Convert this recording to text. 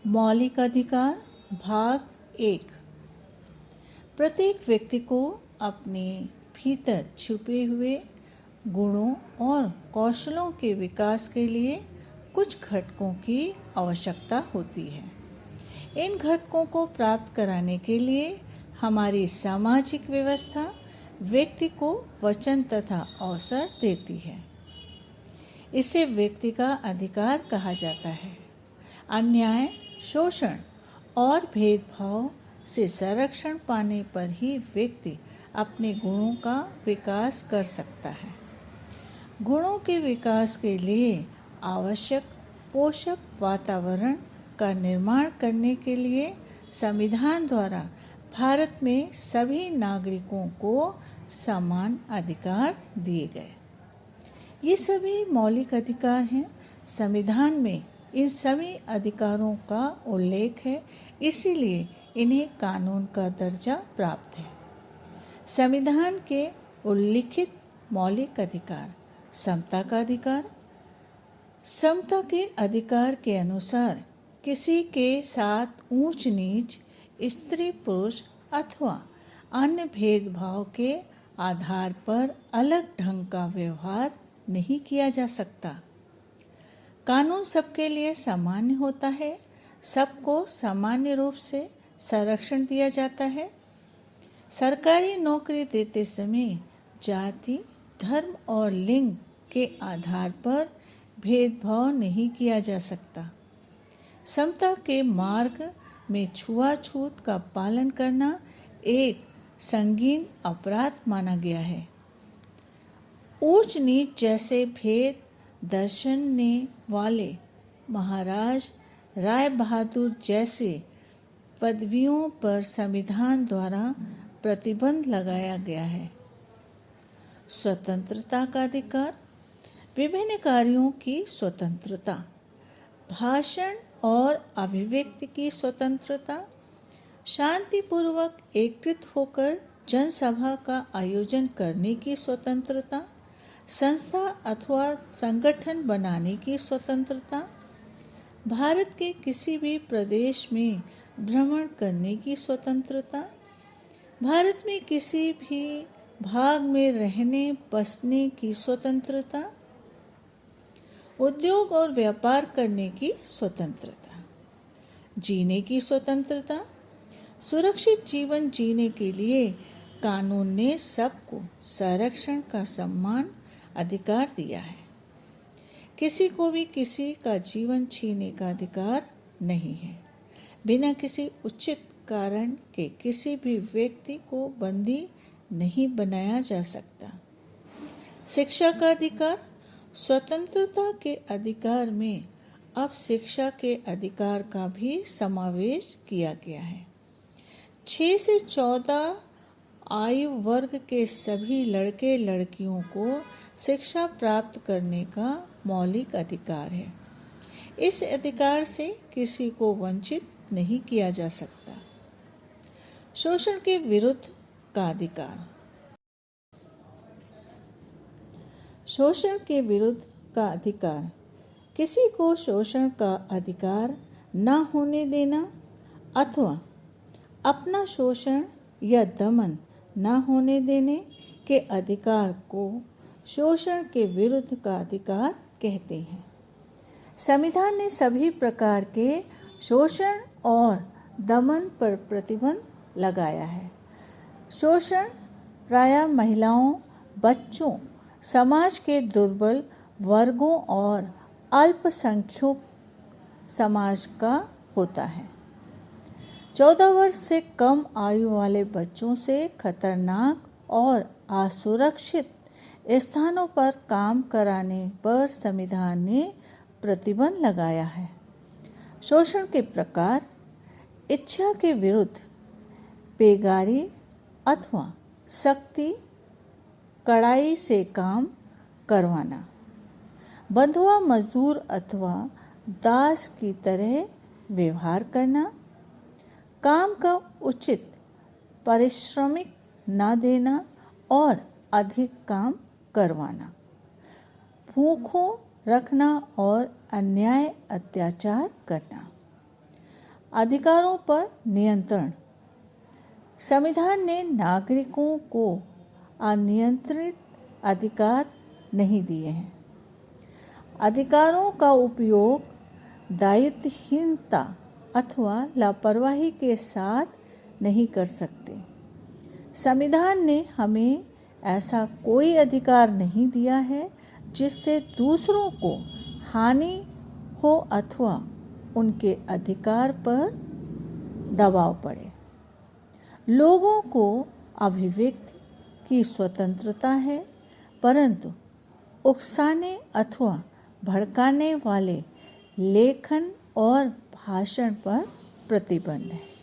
मौलिक अधिकार भाग 1। प्रत्येक व्यक्ति को अपने भीतर छुपे हुए गुणों और कौशलों के विकास के लिए कुछ घटकों की आवश्यकता होती है। इन घटकों को प्राप्त कराने के लिए हमारी सामाजिक व्यवस्था व्यक्ति को वचन तथा अवसर देती है। इसे व्यक्ति का अधिकार कहा जाता है। अन्याय, शोषण और भेदभाव से संरक्षण पाने पर ही व्यक्ति अपने गुणों का विकास कर सकता है। गुणों के विकास के लिए आवश्यक पोषक वातावरण का निर्माण करने के लिए संविधान द्वारा भारत में सभी नागरिकों को समान अधिकार दिए गए। ये सभी मौलिक अधिकार हैं। संविधान में इन सभी अधिकारों का उल्लेख है, इसीलिए इन्हें कानून का दर्जा प्राप्त है। संविधान के उल्लिखित मौलिक अधिकार: समता का अधिकार। समता के अधिकार के अनुसार किसी के साथ ऊंच नीच, स्त्री पुरुष अथवा अन्य भेदभाव के आधार पर अलग ढंग का व्यवहार नहीं किया जा सकता। कानून सबके लिए सामान्य होता है। सबको सामान्य रूप से संरक्षण दिया जाता है। सरकारी नौकरी देते समय जाति, धर्म और लिंग के आधार पर भेदभाव नहीं किया जा सकता। समता के मार्ग में छुआछूत का पालन करना एक संगीन अपराध माना गया है। ऊंच नीच जैसे भेद दर्शाने वाले महाराज राय बहादुर जैसे पदवियों पर संविधान द्वारा प्रतिबंध लगाया गया है। स्वतंत्रता का अधिकार। विभिन्न कार्यों की स्वतंत्रता, भाषण और अभिव्यक्ति की स्वतंत्रता, शांतिपूर्वक एकत्रित होकर जनसभा का आयोजन करने की स्वतंत्रता, संस्था अथवा संगठन बनाने की स्वतंत्रता, भारत के किसी भी प्रदेश में भ्रमण करने की स्वतंत्रता, भारत में किसी भी भाग में रहने बसने की स्वतंत्रता, उद्योग और व्यापार करने की स्वतंत्रता, जीने की स्वतंत्रता। सुरक्षित जीवन जीने के लिए कानून ने सबको संरक्षण का सम्मान अधिकार दिया है। किसी को भी किसी का जीवन छीनने का अधिकार नहीं है। बिना किसी उचित कारण के किसी भी व्यक्ति को बंदी नहीं बनाया जा सकता। शिक्षा का अधिकार। स्वतंत्रता के अधिकार में अब शिक्षा के अधिकार का भी समावेश किया गया है। 6 से 14 आयु वर्ग के सभी लड़के लड़कियों को शिक्षा प्राप्त करने का मौलिक अधिकार है। इस अधिकार से किसी को वंचित नहीं किया जा सकता। शोषण के विरुद्ध का अधिकार। शोषण के विरुद्ध का अधिकार। किसी को शोषण का अधिकार न होने देना अथवा अपना शोषण या दमन न होने देने के अधिकार को शोषण के विरुद्ध का अधिकार कहते हैं। संविधान ने सभी प्रकार के शोषण और दमन पर प्रतिबंध लगाया है। शोषण प्रायः महिलाओं, बच्चों, समाज के दुर्बल वर्गों और अल्पसंख्यक समाज का होता है। 14 वर्ष से कम आयु वाले बच्चों से खतरनाक और असुरक्षित स्थानों पर काम कराने पर संविधान ने प्रतिबंध लगाया है। शोषण के प्रकार। इच्छा के विरुद्ध बेगारी अथवा सख्ती, कड़ाई से काम करवाना, बंधुआ मजदूर अथवा दास की तरह व्यवहार करना, काम का उचित पारिश्रमिक न देना और अधिक काम करवाना, भूखों रखना और अन्याय अत्याचार करना। अधिकारों पर नियंत्रण। संविधान ने नागरिकों को अनियंत्रित अधिकार नहीं दिए हैं। अधिकारों का उपयोग दायित्वहीनता अथवा लापरवाही के साथ नहीं कर सकते। संविधान ने हमें ऐसा कोई अधिकार नहीं दिया है जिससे दूसरों को हानि हो अथवा उनके अधिकार पर दबाव पड़े। लोगों को अभिव्यक्ति की स्वतंत्रता है, परंतु उकसाने अथवा भड़काने वाले लेखन और भाषण पर प्रतिबंध है।